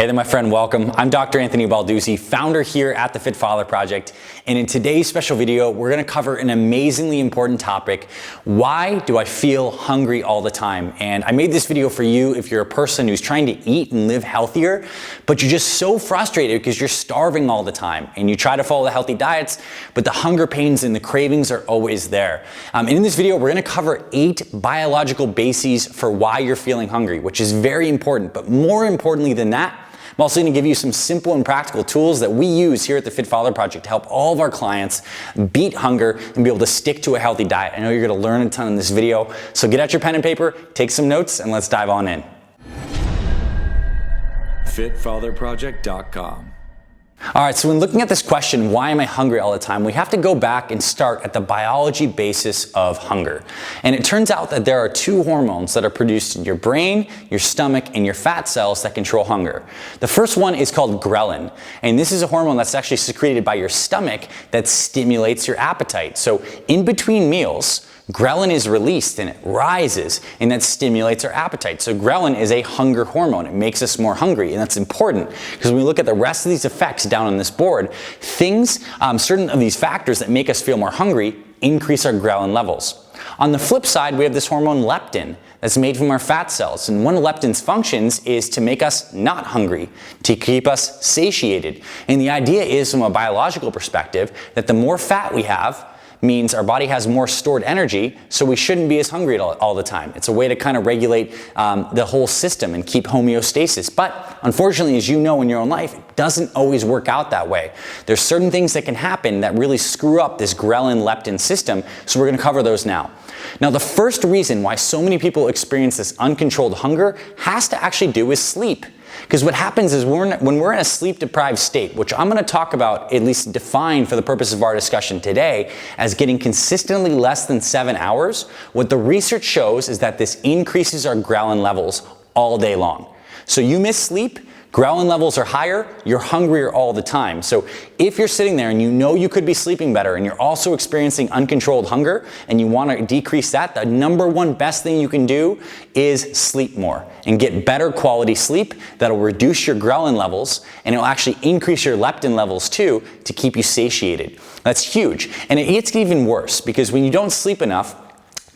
Hey there, my friend, welcome. I'm Dr. Anthony Balduzzi, founder here at the Fit Father Project. And in today's special video, we're gonna cover an amazingly important topic. Why do I feel hungry all the time? And I made this video for you if you're a person who's trying to eat and live healthier, but you're just so frustrated because you're starving all the time. And you try to follow the healthy diets, but the hunger pains and the cravings are always there. And in this video, we're gonna cover 8 biological bases for why you're feeling hungry, which is very important. But more importantly than that, I'm also going to give you some simple and practical tools that we use here at the Fit Father Project to help all of our clients beat hunger and be able to stick to a healthy diet. I know you're going to learn a ton in this video, so get out your pen and paper, take some notes, and let's dive on in. FitFatherProject.com. All right, so when looking at this question, why am I hungry all the time, we have to go back and start at the biology basis of hunger. And it turns out that there are 2 hormones that are produced in your brain, your stomach, and your fat cells that control hunger. The first one is called ghrelin, and this is a hormone that's actually secreted by your stomach that stimulates your appetite. So in between meals, ghrelin is released and it rises, and that stimulates our appetite. So ghrelin is a hunger hormone. It makes us more hungry, and that's important because when we look at the rest of these effects down on this board, certain of these factors that make us feel more hungry increase our ghrelin levels. On the flip side, we have this hormone leptin that's made from our fat cells, and one of leptin's functions is to make us not hungry, to keep us satiated. And the idea is, from a biological perspective, that the more fat we have means our body has more stored energy, so we shouldn't be as hungry all the time. It's a way to kind of regulate the whole system and keep homeostasis. But unfortunately, as you know in your own life, it doesn't always work out that way. There's certain things that can happen that really screw up this ghrelin-leptin system, so we're gonna cover those now. Now, the first reason why so many people experience this uncontrolled hunger has to actually do with sleep. Because what happens is when we're in a sleep-deprived state, which I'm going to talk about, at least define for the purpose of our discussion today, as getting consistently less than 7 hours, what the research shows is that this increases our ghrelin levels all day long. So you miss sleep, ghrelin levels are higher, you're hungrier all the time. So if you're sitting there and you know you could be sleeping better and you're also experiencing uncontrolled hunger and you want to decrease that, the number one best thing you can do is sleep more and get better quality sleep that'll reduce your ghrelin levels, and it'll actually increase your leptin levels too to keep you satiated. That's huge. And it gets even worse because when you don't sleep enough,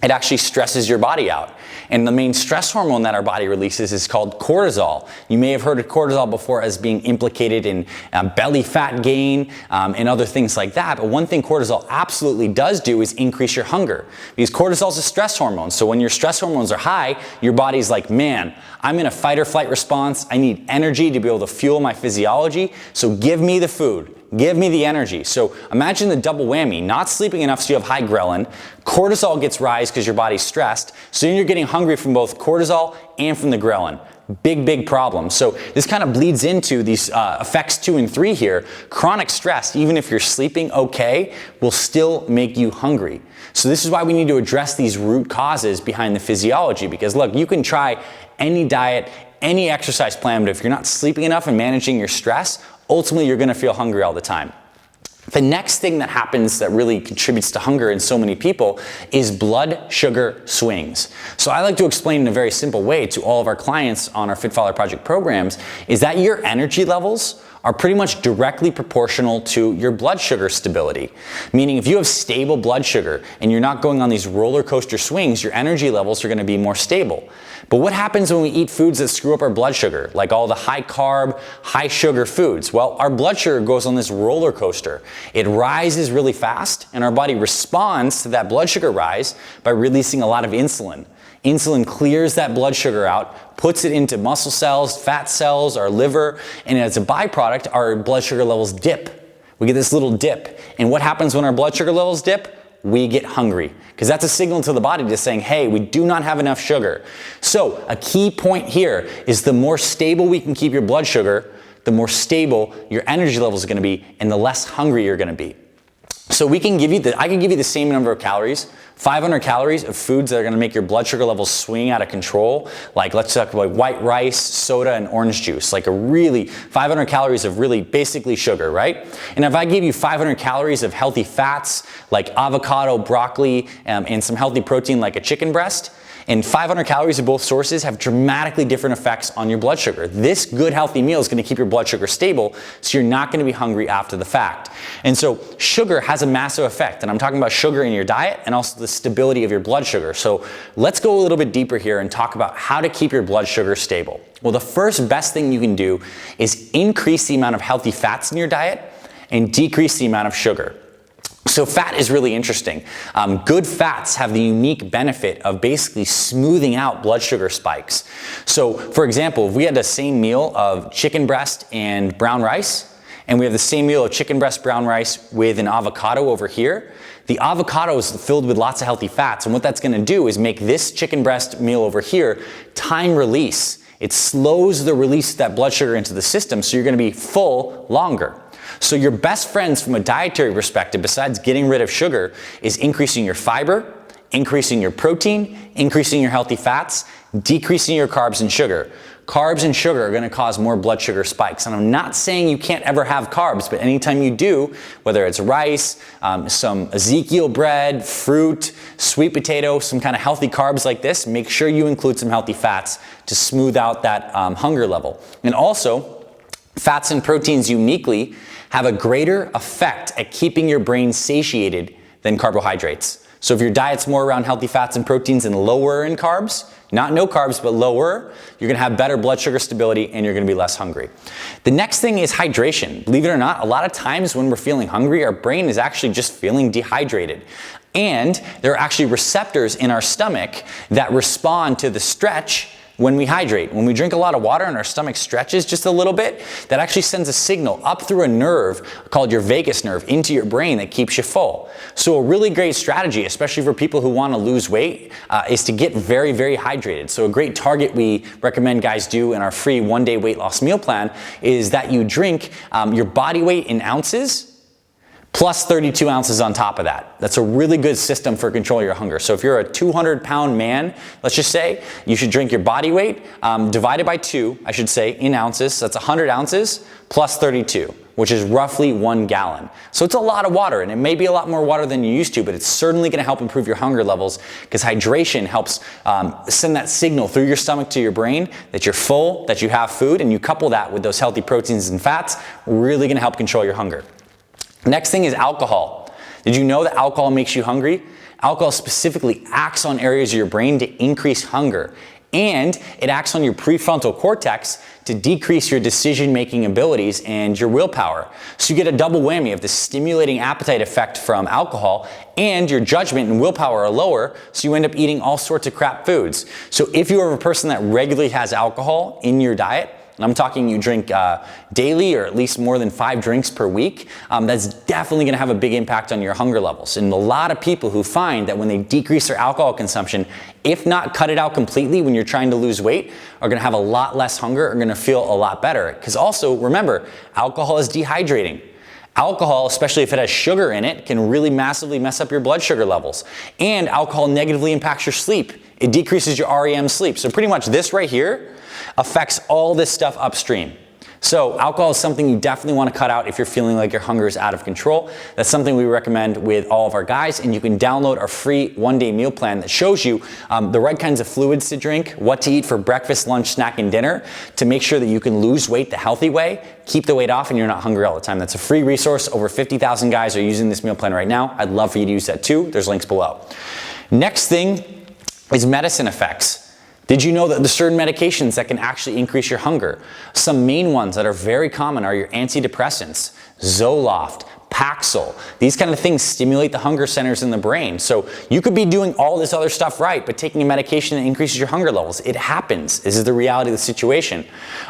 it actually stresses your body out. And the main stress hormone that our body releases is called cortisol. You may have heard of cortisol before as being implicated in belly fat gain and other things like that. But one thing cortisol absolutely does do is increase your hunger. Because cortisol is a stress hormone. So when your stress hormones are high, your body's like, man, I'm in a fight or flight response. I need energy to be able to fuel my physiology. So give me the food. Give me the energy. So imagine the double whammy, not sleeping enough so you have high ghrelin, cortisol gets rise because your body's stressed, so then you're getting hungry from both cortisol and from the ghrelin. Big problem. So this kind of bleeds into these effects 2 and 3 here. Chronic stress, even if you're sleeping okay, will still make you hungry. So this is why we need to address these root causes behind the physiology, because look, you can try any diet, any exercise plan, but if you're not sleeping enough and managing your stress, ultimately you're going to feel hungry all the time. The next thing that happens that really contributes to hunger in so many people is blood sugar swings. So I like to explain in a very simple way to all of our clients on our Fit Father Project programs is that your energy levels are pretty much directly proportional to your blood sugar stability. Meaning if you have stable blood sugar and you're not going on these roller coaster swings, your energy levels are going to be more stable. But what happens when we eat foods that screw up our blood sugar, like all the high carb, high sugar foods? Well, our blood sugar goes on this roller coaster. It rises really fast, and our body responds to that blood sugar rise by releasing a lot of insulin. Insulin clears that blood sugar out, puts it into muscle cells, fat cells, our liver, and as a byproduct, our blood sugar levels dip. We get this little dip. And what happens when our blood sugar levels dip? We get hungry, because that's a signal to the body just saying, hey, we do not have enough sugar. So a key point here is the more stable we can keep your blood sugar, the more stable your energy levels are going to be and the less hungry you're going to be. So I can give you the same number of calories, 500 calories of foods that are going to make your blood sugar levels swing out of control. Like let's talk about white rice, soda, and orange juice. Like 500 calories of really basically sugar, right? And if I gave you 500 calories of healthy fats like avocado, broccoli, and some healthy protein like a chicken breast, And 500 calories of both sources have dramatically different effects on your blood sugar. This good healthy meal is going to keep your blood sugar stable, so you're not going to be hungry after the fact. And so sugar has a massive effect, and I'm talking about sugar in your diet and also the stability of your blood sugar. So let's go a little bit deeper here and talk about how to keep your blood sugar stable. Well, the first best thing you can do is increase the amount of healthy fats in your diet and decrease the amount of sugar. So fat is really interesting. Good fats have the unique benefit of basically smoothing out blood sugar spikes. So for example, if we had the same meal of chicken breast and brown rice, and we have the same meal of chicken breast brown rice with an avocado over here, the avocado is filled with lots of healthy fats, and what that's going to do is make this chicken breast meal over here time release. It slows the release of that blood sugar into the system, so you're going to be full longer. So your best friends from a dietary perspective, besides getting rid of sugar, is increasing your fiber, increasing your protein, increasing your healthy fats, decreasing your carbs and sugar. Carbs and sugar are going to cause more blood sugar spikes. And I'm not saying you can't ever have carbs, but anytime you do, whether it's rice, some Ezekiel bread, fruit, sweet potato, some kind of healthy carbs like this, make sure you include some healthy fats to smooth out that hunger level. And also, fats and proteins uniquely have a greater effect at keeping your brain satiated than carbohydrates. So if your diet's more around healthy fats and proteins and lower in carbs, not no carbs, but lower, you're gonna have better blood sugar stability and you're gonna be less hungry. The next thing is hydration. Believe it or not, a lot of times when we're feeling hungry, our brain is actually just feeling dehydrated. And there are actually receptors in our stomach that respond to the stretch when we hydrate. When we drink a lot of water and our stomach stretches just a little bit, that actually sends a signal up through a nerve called your vagus nerve into your brain that keeps you full. So a really great strategy, especially for people who want to lose weight, is to get very, very hydrated. So a great target we recommend guys do in our free one-day weight loss meal plan is that you drink your body weight in ounces plus 32 ounces on top of that. That's a really good system for controlling your hunger. So if you're a 200-pound man, let's just say, you should drink your body weight divided by 2, I should say, in ounces. So that's 100 ounces plus 32, which is roughly 1 gallon. So it's a lot of water, and it may be a lot more water than you used to, but it's certainly gonna help improve your hunger levels because hydration helps send that signal through your stomach to your brain that you're full, that you have food, and you couple that with those healthy proteins and fats, really gonna help control your hunger. Next thing is alcohol. Did you know that alcohol makes you hungry? Alcohol specifically acts on areas of your brain to increase hunger, and it acts on your prefrontal cortex to decrease your decision-making abilities and your willpower. So you get a double whammy of the stimulating appetite effect from alcohol, and your judgment and willpower are lower, so you end up eating all sorts of crap foods. So if you are a person that regularly has alcohol in your diet, and I'm talking you drink daily or at least more than 5 drinks per week, that's definitely gonna have a big impact on your hunger levels. And a lot of people who find that when they decrease their alcohol consumption, if not cut it out completely when you're trying to lose weight, are gonna have a lot less hunger, are gonna feel a lot better. Because also, remember, alcohol is dehydrating. Alcohol, especially if it has sugar in it, can really massively mess up your blood sugar levels. And alcohol negatively impacts your sleep. It decreases your REM sleep. So pretty much this right here affects all this stuff upstream. So alcohol is something you definitely want to cut out if you're feeling like your hunger is out of control. That's something we recommend with all of our guys, and you can download our free one-day meal plan that shows you the right kinds of fluids to drink, what to eat for breakfast, lunch, snack, and dinner to make sure that you can lose weight the healthy way, keep the weight off, and you're not hungry all the time. That's a free resource. Over 50,000 guys are using this meal plan right now. I'd love for you to use that too. There's links below. Next thing is medicine effects. Did you know that there's certain medications that can actually increase your hunger? Some main ones that are very common are your antidepressants, Zoloft, Paxil. These kind of things stimulate the hunger centers in the brain. So you could be doing all this other stuff right, but taking a medication that increases your hunger levels. It happens. This is the reality of the situation.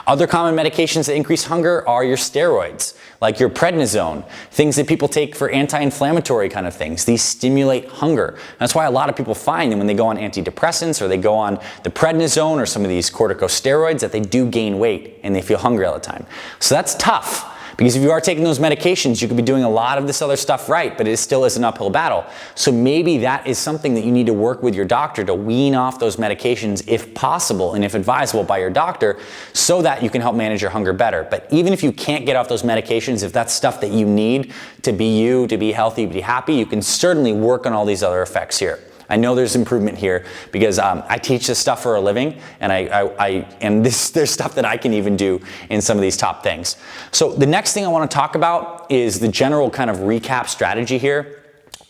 Other common medications that increase hunger are your steroids, like your prednisone, things that people take for anti-inflammatory kind of things. These stimulate hunger. That's why a lot of people find that when they go on antidepressants or they go on the prednisone or some of these corticosteroids that they do gain weight and they feel hungry all the time. So that's tough. Because if you are taking those medications, you could be doing a lot of this other stuff right, but it still is an uphill battle. So maybe that is something that you need to work with your doctor to wean off those medications if possible and if advisable by your doctor so that you can help manage your hunger better. But even if you can't get off those medications, if that's stuff that you need to be you, to be healthy, to be happy, you can certainly work on all these other effects here. I know there's improvement here because I teach this stuff for a living, and there's stuff that I can even do in some of these top things. So the next thing I want to talk about is the general kind of recap strategy here.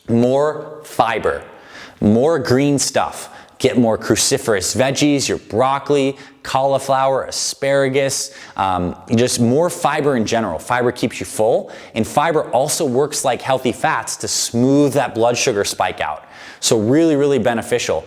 More fiber, more green stuff. Get more cruciferous veggies, your broccoli, cauliflower, asparagus, just more fiber in general. Fiber keeps you full, and fiber also works like healthy fats to smooth that blood sugar spike out. So really, really beneficial.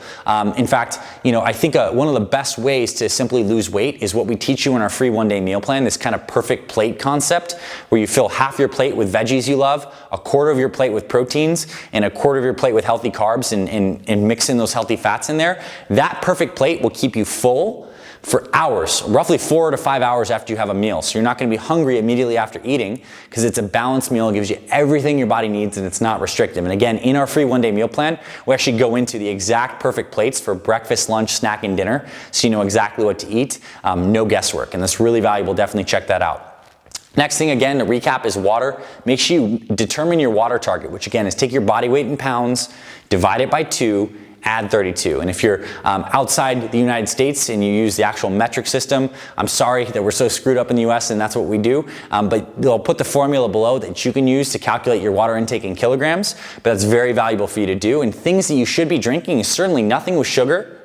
In fact, I think one of the best ways to simply lose weight is what we teach you in our free one-day meal plan, this kind of perfect plate concept, where you fill half your plate with veggies you love, a quarter of your plate with proteins, and a quarter of your plate with healthy carbs, and mix in those healthy fats in there. That perfect plate will keep you full for hours, roughly 4 to 5 hours after you have a meal. So you're not going to be hungry immediately after eating because it's a balanced meal. It gives you everything your body needs and it's not restrictive. And again, in our free one-day meal plan, we actually go into the exact perfect plates for breakfast, lunch, snack, and dinner, so you know exactly what to eat. No guesswork, and that's really valuable. Definitely check that out. Next thing, again, to recap, is water. Make sure you determine your water target, which again is take your body weight in pounds, divide it by 2, add 32. And if you're outside the United States and you use the actual metric system, I'm sorry that we're so screwed up in the US and that's what we do, but they'll put the formula below that you can use to calculate your water intake in kilograms, but that's very valuable for you to do. And things that you should be drinking is certainly nothing with sugar,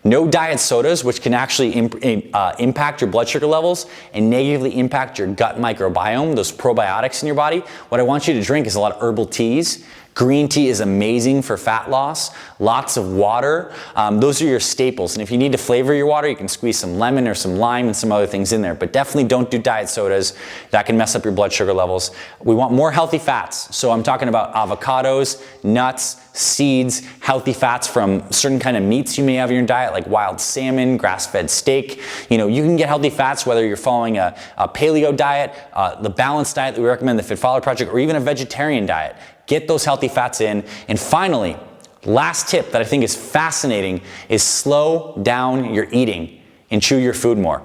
no diet sodas, which can actually impact your blood sugar levels and negatively impact your gut microbiome, those probiotics in your body. What I want you to drink is a lot of herbal teas. Green tea is amazing for fat loss. Lots of water. Those are your staples. And if you need to flavor your water, you can squeeze some lemon or some lime and some other things in there. But definitely don't do diet sodas. That can mess up your blood sugar levels. We want more healthy fats. So I'm talking about avocados, nuts, seeds, healthy fats from certain kind of meats you may have in your diet, like wild salmon, grass-fed steak. You can get healthy fats whether you're following a paleo diet, the balanced diet that we recommend, the Fit Follower Project, or even a vegetarian diet. Get those healthy fats in. And finally, last tip that I think is fascinating is slow down your eating and chew your food more.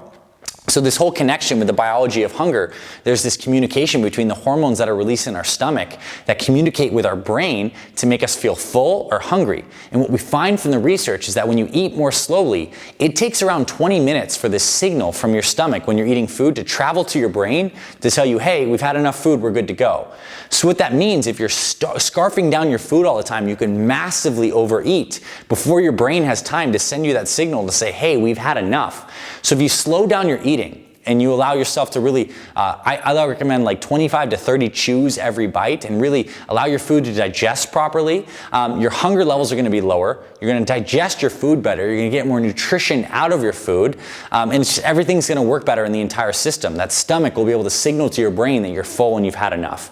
So this whole connection with the biology of hunger, there's this communication between the hormones that are released in our stomach that communicate with our brain to make us feel full or hungry. And what we find from the research is that when you eat more slowly, it takes around 20 minutes for this signal from your stomach when you're eating food to travel to your brain to tell you, hey, we've had enough food, we're good to go. So what that means, if you're scarfing down your food all the time, you can massively overeat before your brain has time to send you that signal to say, hey, we've had enough. So if you slow down your eating, and you allow yourself to really, I recommend like 25 to 30 chews every bite and really allow your food to digest properly. Your hunger levels are going to be lower. You're going to digest your food better. You're going to get more nutrition out of your food. And everything's going to work better in the entire system. That stomach will be able to signal to your brain that you're full and you've had enough.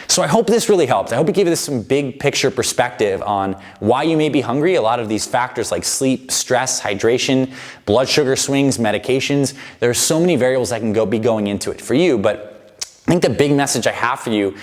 So I hope this really helped. I hope it gave you some big picture perspective on why you may be hungry. A lot of these factors like sleep, stress, hydration, blood sugar swings, medications. There are so many variables that can be going into it for you, but I think the big message I have for you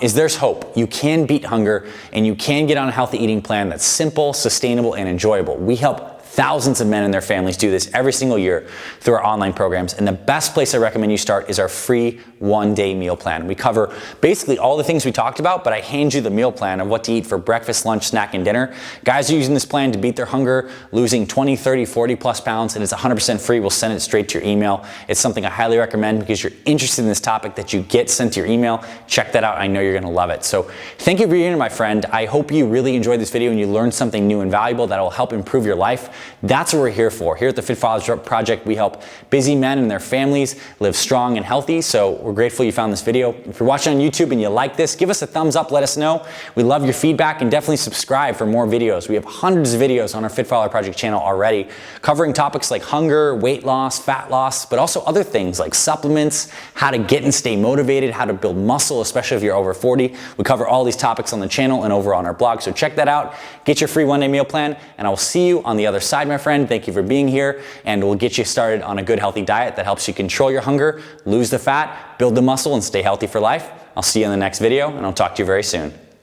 is there's hope. You can beat hunger and you can get on a healthy eating plan that's simple, sustainable, and enjoyable. We help thousands of men and their families do this every single year through our online programs. And the best place I recommend you start is our free one-day meal plan. We cover basically all the things we talked about, but I hand you the meal plan of what to eat for breakfast, lunch, snack, and dinner. Guys are using this plan to beat their hunger, losing 20, 30, 40 plus pounds, and it's 100% free. We'll send it straight to your email. It's something I highly recommend because you're interested in this topic that you get sent to your email. Check that out. I know you're gonna love it. So thank you for being here, my friend. I hope you really enjoyed this video and you learned something new and valuable that will help improve your life. That's what we're here for. Here at the Fit Follower Project, we help busy men and their families live strong and healthy. So we're grateful you found this video. If you're watching on YouTube and you like this, give us a thumbs up, let us know. We love your feedback, and definitely subscribe for more videos. We have hundreds of videos on our Fit Follower Project channel already covering topics like hunger, weight loss, fat loss, but also other things like supplements, how to get and stay motivated, how to build muscle, especially if you're over 40. We cover all these topics on the channel and over on our blog. So check that out. Get your free one-day meal plan, and I will see you on the other side, my friend. Thank you for being here, and we'll get you started on a good, healthy diet that helps you control your hunger, lose the fat, build the muscle, and stay healthy for life. I'll see you in the next video, and I'll talk to you very soon.